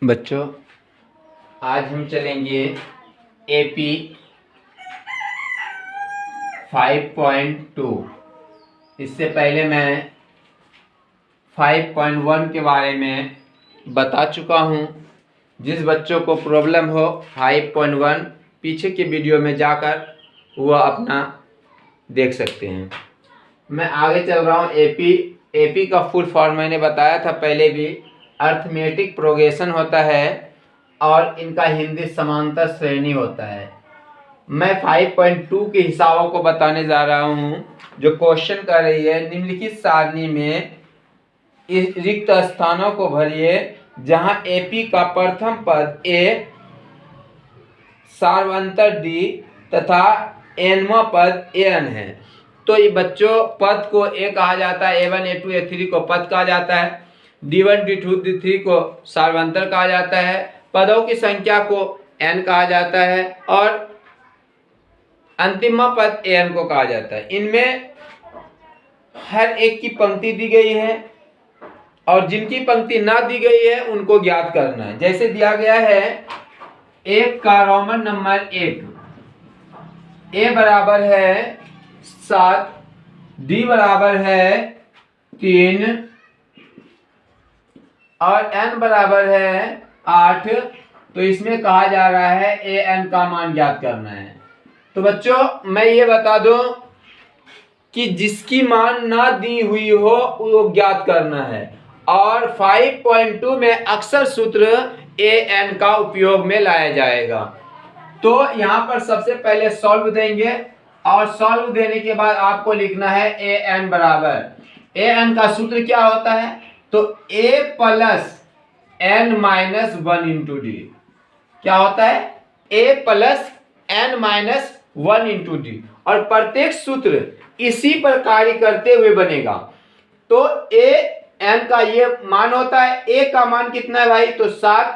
बच्चों, आज हम चलेंगे एपी 5.2। इससे पहले मैं 5.1 के बारे में बता चुका हूँ। जिस बच्चों को प्रॉब्लम हो 5.1 पीछे के वीडियो में जाकर वह अपना देख सकते हैं। मैं आगे चल रहा हूँ। एपी का फुल फॉर्म मैंने बताया था पहले भी। अर्थमेटिक प्रोग्रेशन होता है और इनका हिंदी समांतर श्रेणी होता है। मैं 5.2 के हिसाबों को बताने जा रहा हूँ जो क्वेश्चन कर रही है। निम्नलिखित सारणी में इस रिक्त स्थानों को भरिए जहाँ एपी का प्रथम पद ए, सार्वंतर डी तथा एनवां पद एन है। तो ये बच्चों पद को ए कहा जाता है, A1 A2 A3 को पद कहा जाता है, D1 D2 D3 को सार्वंतर कहा जाता है, पदों की संख्या को n कहा जाता है और अंतिम पद an को कहा जाता है। इनमें हर एक की पंक्ति दी गई है और जिनकी पंक्ति ना दी गई है उनको ज्ञात करना है। जैसे दिया गया है एक का रोमन नंबर 1, a बराबर है 7, d बराबर है 3 और n बराबर है 8। तो इसमें कहा जा रहा है an का मान ज्ञात करना है। तो बच्चों मैं ये बता दूं कि जिसकी मान ना दी हुई हो वो ज्ञात करना है और 5.2 में अक्सर सूत्र an का उपयोग में लाया जाएगा। तो यहाँ पर सबसे पहले सॉल्व देंगे और सॉल्व देने के बाद आपको लिखना है an बराबर। an का सूत्र क्या होता है? तो a plus n minus 1 into D. क्या होता है? a plus n minus 1 into D. और प्रत्येक सूत्र इसी पर कार्य करते हुए बनेगा। तो a n का ये मान होता है। a का मान कितना है भाई? तो 7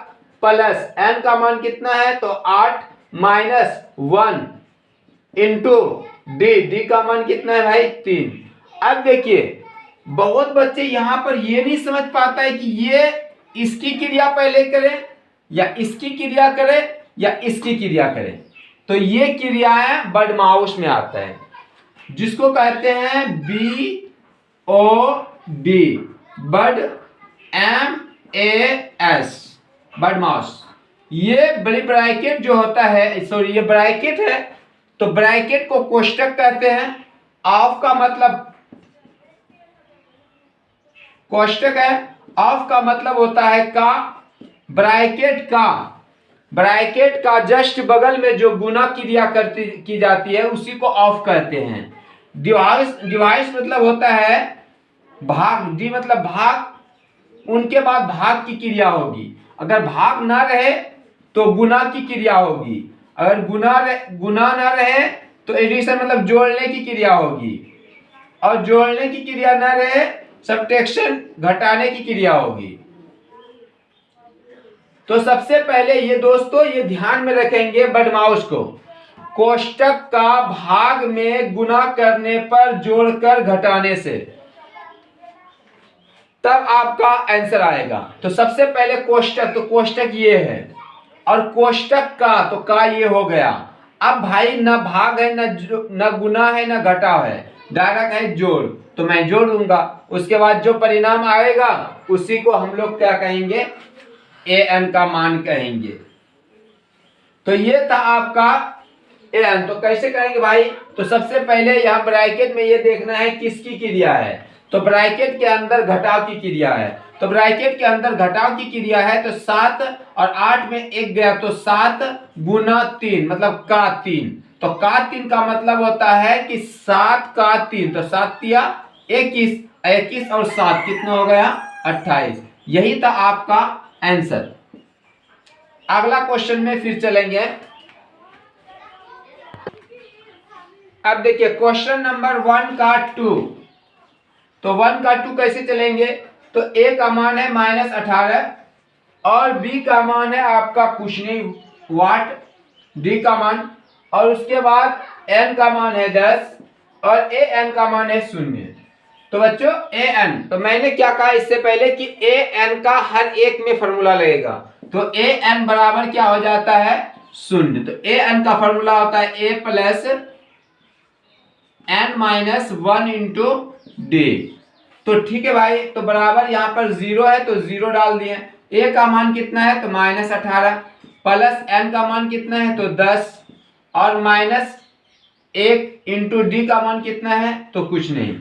प्लस n का मान कितना है? तो 8 माइनस 1 इंटू डी का मान कितना है भाई? 3। अब देखिए बहुत बच्चे यहाँ पर ये नहीं समझ पाता है कि ये इसकी क्रिया पहले करें या इसकी क्रिया करें या इसकी क्रिया करें। तो ये क्रियाएं बडमाउस में आता है जिसको कहते हैं BOD, बड MAS, बडमाउस। ये बड़ी ब्रैकेट जो होता है, सॉरी ये ब्रैकेट है तो ब्रैकेट को कोष्टक कहते हैं। ऑफ का मतलब कोष्टक है, ऑफ का मतलब होता है का। ब्रैकेट का जस्ट बगल में जो गुना क्रिया की जाती है उसी को ऑफ कहते हैं। डिवाइस मतलब होता है भाग, डी मतलब भाग, उनके बाद भाग की क्रिया होगी। अगर भाग ना रहे तो गुना की क्रिया होगी, अगर गुना ना रहे तो एडिशन मतलब जोड़ने की क्रिया होगी, और जोड़ने की क्रिया ना रहे सब्ट्रैक्शन घटाने की क्रिया होगी। तो सबसे पहले ये दोस्तों ये ध्यान में रखेंगे बडमाउस को। कोष्टक का भाग में गुना करने पर जोड़कर घटाने से तब आपका आंसर आएगा। तो सबसे पहले कोष्टक, तो कोष्टक ये है और कोष्टक का तो का ये हो गया। अब भाई ना भाग है ना गुना है ना घटा है, डायरेक्ट है जोड़, तो मैं जोड़ दूंगा। उसके बाद जो परिणाम आएगा उसी को हम लोग क्या कहेंगे? an का मान कहेंगे। तो ये था आपका an। तो कैसे कहेंगे भाई? तो सबसे पहले यहाँ ब्रैकेट में ये देखना है किसकी क्रिया है। तो ब्रैकेट के अंदर घटाव की क्रिया है। तो ब्रैकेट के अंदर घटाव की क्रिया है तो 7 और 8 में 1 गया तो 7 गुना 3 मतलब का 3। तो का 3 का मतलब होता है कि 7 का 3, तो 7 तिया 21, 21 और 7 कितना हो गया? 28। यही था आपका आंसर। अगला क्वेश्चन में फिर चलेंगे। अब देखिए क्वेश्चन नंबर 1 का 2। तो 1 का 2 कैसे चलेंगे? तो a का मान है -18 और b का मान है आपका कुछ नहीं वाट, d का मान, और उसके बाद n का मान है 10 और an का मान है 0। तो बच्चों an, तो मैंने क्या कहा इससे पहले कि an का हर एक में फॉर्मूला लगेगा। तो ए एन बराबर क्या हो जाता है, शून्य। तो ए एन का फॉर्मूला होता है a plus n minus one into d. तो ठीक है भाई, तो बराबर यहाँ पर 0 है तो 0 डाल दिए। ए का मान कितना है तो -18, प्लस एन का मान कितना है तो 10, और -1 इंटू डी का मान कितना है तो कुछ नहीं,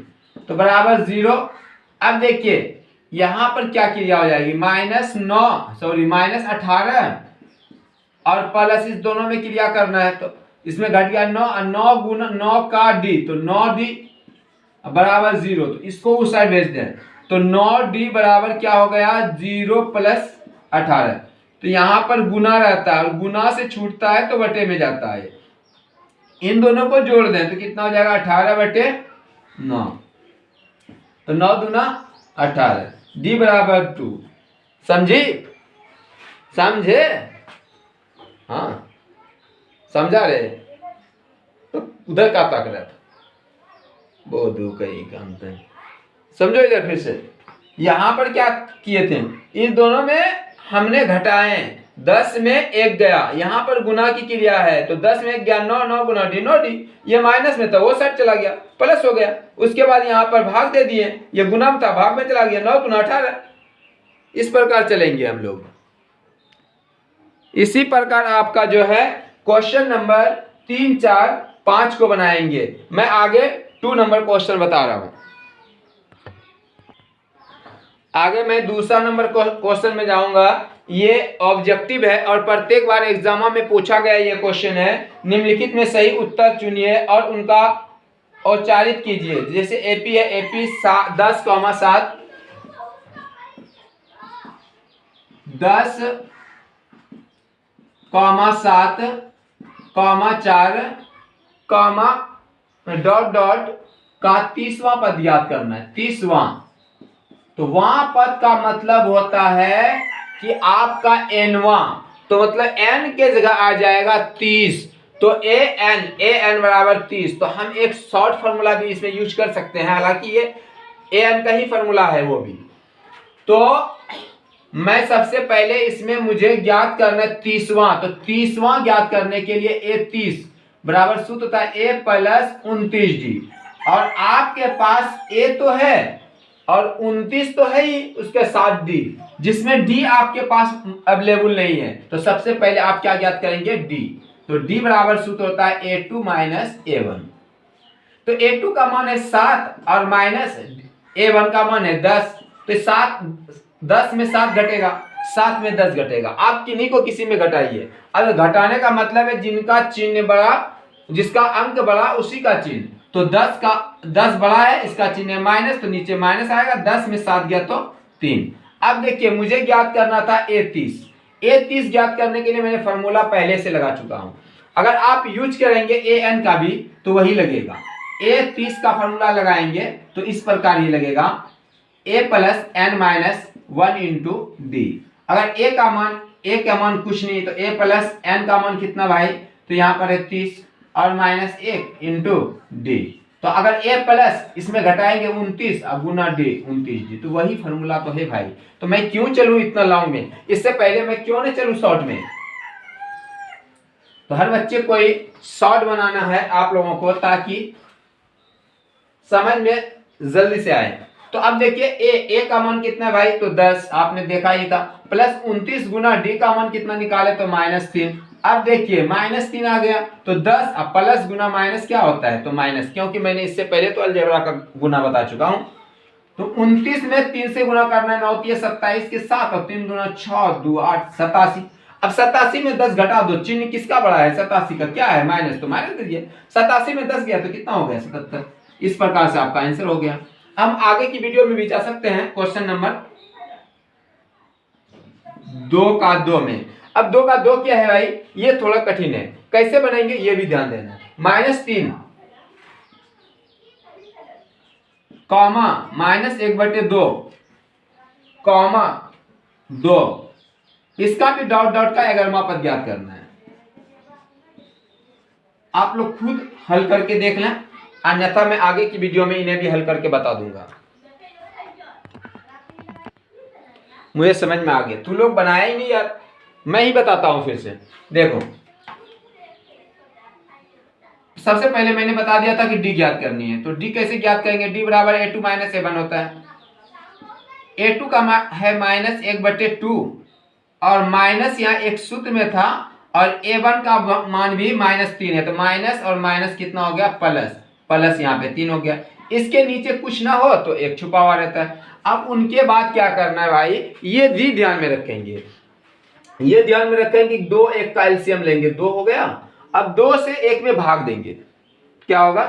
तो बराबर 0। अब देखिए यहां पर क्या क्रिया हो जाएगी, -18 और प्लस इस दोनों में क्रिया करना है, तो इसमें घट गया 9, 9 गुना 9 का डी, तो 9d बराबर 0। तो इसको उस साइड भेज दें, तो 9d बराबर क्या हो गया 0 + 18। तो यहाँ पर गुना रहता है और गुना से छूटता है तो बटे में जाता है। इन दोनों को जोड़ दें तो कितना हो जाएगा 18/9, तो 9 दूना 18, d बराबर 2। समझे? हाँ समझा रहे? तो उधर का ताक रहा था, बहुत कहीं काम था। समझो इधर फिर से, यहां पर क्या किए थे, इन दोनों में हमने घटाए, 10 में 1 गया, यहां पर गुना की क्रिया है तो 10 में 1 गया 9, 9 गुना डी 9d, ये माइनस में था वो साइड चला गया प्लस हो गया। उसके बाद यहां पर भाग दे दिए, ये गुना में था भाग में चला गया, 9 गुना 18। इस प्रकार चलेंगे हम लोग। इसी प्रकार आपका जो है क्वेश्चन नंबर 3, 4, 5 को बनाएंगे। मैं आगे 2 नंबर क्वेश्चन बता रहा हूं। आगे मैं दूसरा नंबर क्वेश्चन में जाऊंगा। ये ऑब्जेक्टिव है और प्रत्येक बार एग्जाम में पूछा गया ये क्वेश्चन है। निम्नलिखित में सही उत्तर चुनिए और उनका औच्चारित कीजिए। जैसे एपी है, एपी 10,7 10,7, का 30वां पद याद करना है। 30वां, तो वहां पद का मतलब होता है कि आपका एनवां, तो मतलब एन के जगह आ जाएगा 30, तो ए एन बराबर 30। तो हम एक शॉर्ट फार्मूला भी इसमें यूज कर सकते हैं, हालांकि ये ए एन का ही फार्मूला है वो भी। तो मैं सबसे पहले इसमें मुझे ज्ञात करना है 30वां, तो 30वां ज्ञात करने के लिए ए 30 बराबर सूत्र होता है ए प्लस 29d, और आपके पास ए तो है और 29 तो है ही, उसके साथ डी, जिसमें डी आपके पास अवेलेबल नहीं है। तो सबसे पहले आप क्या ज्ञात करेंगे, डी। तो डी बराबर सूत्र होता है a2 माइनस a1। तो a2 का मान है 7 और माइनस a1 का मान है 10, तो 10 में 7 घटेगा, 7 में 10 घटेगा। आप किन्हीं को किसी में घटाइए। अब घटाने का मतलब है जिनका चिन्ह बड़ा, जिसका अंक बड़ा उसी का चिन्ह। तो 10 बड़ा है, इसका चिन्ह है माइनस, तो नीचे माइनस आएगा। 10 में 7 गया तो 3। अब देखिए मुझे ज्ञात करना था a30 ज्ञात करने के लिए मैंने फॉर्मूला पहले से लगा चुका हूं। अगर आप यूज करेंगे ए एन का भी तो वही लगेगा। a30 का फॉर्मूला लगाएंगे तो इस प्रकार ही लगेगा, a plus n minus 1 into D. अगर a का मान कुछ नहीं, तो a प्लस एन का मान कितना भाई, तो यहाँ पर है 30 और माइनस 1 इंटू डी। तो अगर a प्लस इसमें घटाएंगे 29 और गुना डी 29d, तो वही फॉर्मूला तो है भाई। तो मैं क्यों चलूं इतना लॉन्ग में, इससे पहले मैं क्यों नहीं चलूं शॉर्ट में। तो हर बच्चे को शॉर्ट बनाना है आप लोगों को, ताकि समझ में जल्दी से आए। तो अब देखिए ए का मान कितना है भाई, तो 10 आपने देखा ही था, प्लस 29 गुना डी का मान कितना निकाले तो -3। अब देखिए -3 आ गया, तो 10 अब प्लस गुना माइनस क्या होता है, तो माइनस, क्योंकि मैंने इससे पहले तो अलजेब्रा का गुना बता चुका हूं। तो 29 में 3 से गुना करना है, 9 × 27 के 7 और 3 × 6 2 8 87। अब 87 में 10 घटा दो, चिन्ह किसका बड़ा है, 87 का, क्या है माइनस, तो माइनस दीजिए। 87 में 10 गया तो कितना हो गया 77। इस प्रकार से आपका आंसर हो गया। हम आगे की वीडियो में भी जा सकते हैं क्वेश्चन नंबर 2 का 2 में। अब 2 का 2 क्या है भाई, ये थोड़ा कठिन है, कैसे बनेंगे ये भी ध्यान देना। -3 कॉमा -1/2 कॉमा 2, इसका भी डॉट का एगरमा पद ज्ञात करना है। आप लोग खुद हल करके देख लें, अन्यथा मैं आगे की वीडियो में इन्हें भी हल करके बता दूंगा। मुझे समझ में आ गया, तू लोग बनाया ही नहीं यार। मैं ही बताता हूं फिर से। देखो सबसे पहले मैंने बता दिया था कि डी ज्ञात करनी है, तो डी कैसे ज्ञात करेंगे? डी बराबर a2 माइनस a1 होता है। a2 का है माइनस 1/2 और माइनस यहाँ एक सूत्र में था और a1 का मान भी -3 है, तो माइनस और माइनस कितना हो गया? प्लस। प्लस यहाँ पे 3 हो गया। इसके नीचे कुछ ना हो तो एक छुपा हुआ रहता है। अब उनके बाद क्या करना है भाई, ये भी ध्यान में रखेंगे, ये ध्यान में रखेंगे कि 2 1 का एलसीएम लेंगे, 2 हो गया। अब 2 से 1 में भाग देंगे, क्या होगा?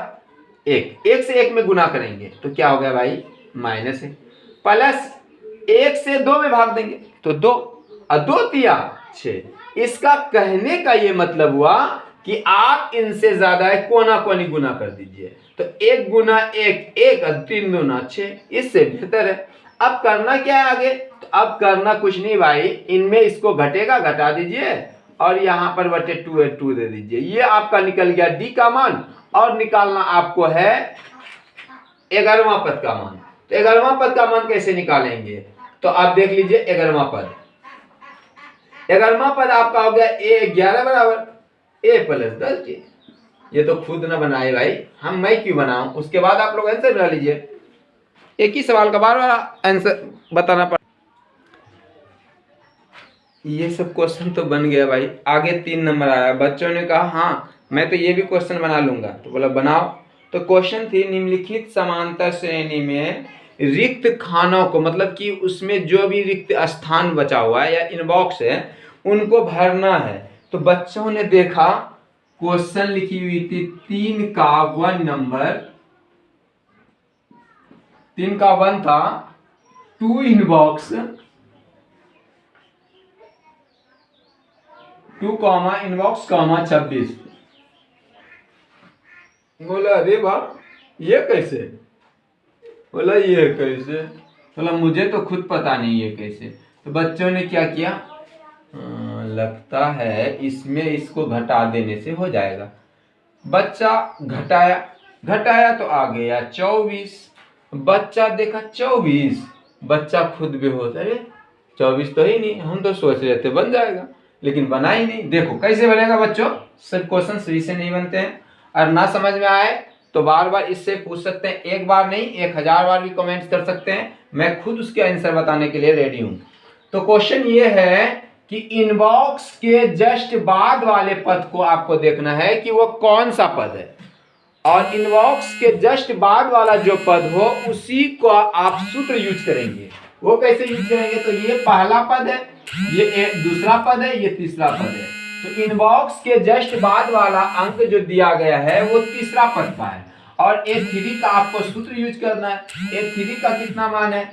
1। 1 से 1 में गुना करेंगे तो क्या हो गया भाई? -1। प्लस 1 से 2 में भाग देंगे तो 2 और 2 तिया 6। इसका कहने का ये मतलब हुआ कि आप इनसे ज्यादा है कोना कोनी गुना कर दीजिए, तो 1 गुना 1 1 और 3 दूना 6, इससे बेहतर है। अब करना क्या है आगे? तो अब करना कुछ नहीं भाई, इनमें इसको घटेगा घटा दीजिए और यहाँ पर बटे 2 दे दीजिए। ये आपका निकल गया डी का मान, और निकालना आपको है 11वां पद का मान। तो 11वां पद का मान कैसे निकालेंगे? तो आप देख लीजिए 11वां पद, 11वां पद आपका हो गया a11 बराबर a + 10 ये तो खुद ना बनाए भाई, मैं क्यों बनाऊं? उसके बाद आप लोग आंसर बना लीजिए। एक ही सवाल का बार बार आंसर बताना पड़ा। ये सब क्वेश्चन तो बन गया भाई। आगे 3 नंबर आया, बच्चों ने कहा हाँ मैं तो ये भी क्वेश्चन बना लूंगा, तो बोला बनाओ। तो क्वेश्चन थी निम्नलिखित समांतर श्रेणी में रिक्त खानों को, मतलब कि उसमें जो भी रिक्त स्थान बचा हुआ है या इनबॉक्स है उनको भरना है। तो बच्चों ने देखा क्वेश्चन लिखी हुई थी 3 का 1 नंबर, 3 का 1 था 2 इनबॉक्स 2 कॉमा इनबॉक्स कॉमा 26। बोला अरे वाह ये कैसे? बोला ये कैसे? बोला मुझे तो खुद पता नहीं ये कैसे। तो बच्चों ने क्या किया, लगता है इसमें इसको घटा देने से हो जाएगा। बच्चा घटाया, घटाया तो आ गया 24। बच्चा देखा 24, बच्चा खुद बेहोश, अरे 24 तो ही नहीं, हम तो सोच रहे थे बन जाएगा, लेकिन बना ही नहीं। देखो कैसे बनेगा बच्चों, सब क्वेश्चन सही से नहीं बनते हैं। और ना समझ में आए तो बार बार इससे पूछ सकते हैं, एक बार नहीं 1000 बार भी कमेंट्स कर सकते हैं, मैं खुद उसके आंसर बताने के लिए रेडी हूं। तो क्वेश्चन ये है कि इनबॉक्स के जस्ट बाद वाले पद को आपको देखना है कि वो कौन सा पद है, और इनबॉक्स के जस्ट बाद वाला जो पद हो उसी को आप सूत्र यूज करेंगे। वो कैसे यूज करेंगे? तो ये पहला पद है, ये दूसरा पद है, ये तीसरा पद है। तो इनबॉक्स के जस्ट बाद वाला अंक जो दिया गया है वो तीसरा पद का है, और A3 का आपको सूत्र यूज करना है। A3 का कितना मान है?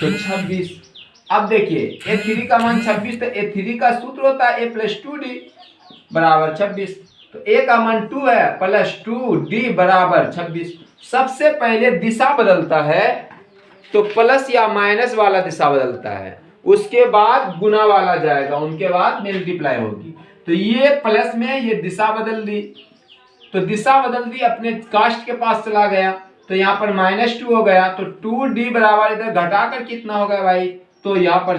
तो 26। अब देखिए A3 का मान 26, तो A3 का सूत्र होता है a + 2d बराबर 26। तो A का मान 2 है प्लस 2d बराबर 26। सबसे पहले दिशा बदलता है तो प्लस या माइनस वाला दिशा बदलता है, उसके बाद गुना वाला जाएगा, उनके बाद मल्टीप्लाई होगी। तो ये प्लस में ये दिशा बदल दी, तो दिशा बदल दी, अपने कास्ट के पास चला गया, तो यहाँ पर -2 हो गया। तो 2d बराबर इधर घटाकर कितना हो गया भाई? तो यहाँ पर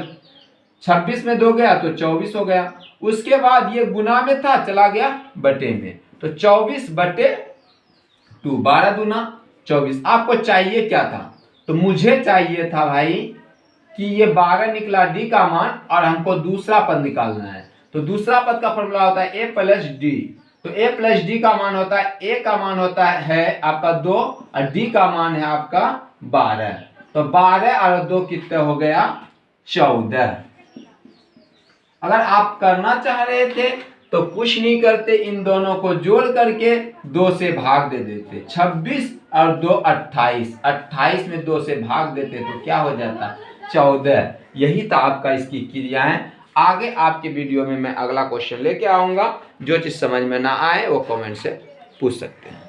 26 में 2 गया तो 24 हो गया। उसके बाद ये गुना में था, चला गया बटे में, तो 24/2, 12 दूना 24। आपको चाहिए क्या था? तो मुझे चाहिए था भाई कि ये 12 निकला डी का मान, और हमको दूसरा पद निकालना है। तो दूसरा पद का फॉर्मूला होता है a + d। तो a + d का मान होता है, a का मान होता है आपका 2 और d का मान है आपका 12। तो 12 और 2 कितने हो गया? 14। अगर आप करना चाह रहे थे तो कुछ नहीं करते, इन दोनों को जोड़ करके 2 से भाग दे देते। 26 और 2 28, 28 में 2 से भाग देते तो क्या हो जाता? 14। यही था आपका इसकी क्रियाएं। आगे आपके वीडियो में मैं अगला क्वेश्चन लेके आऊंगा। जो चीज समझ में ना आए वो कमेंट से पूछ सकते हैं।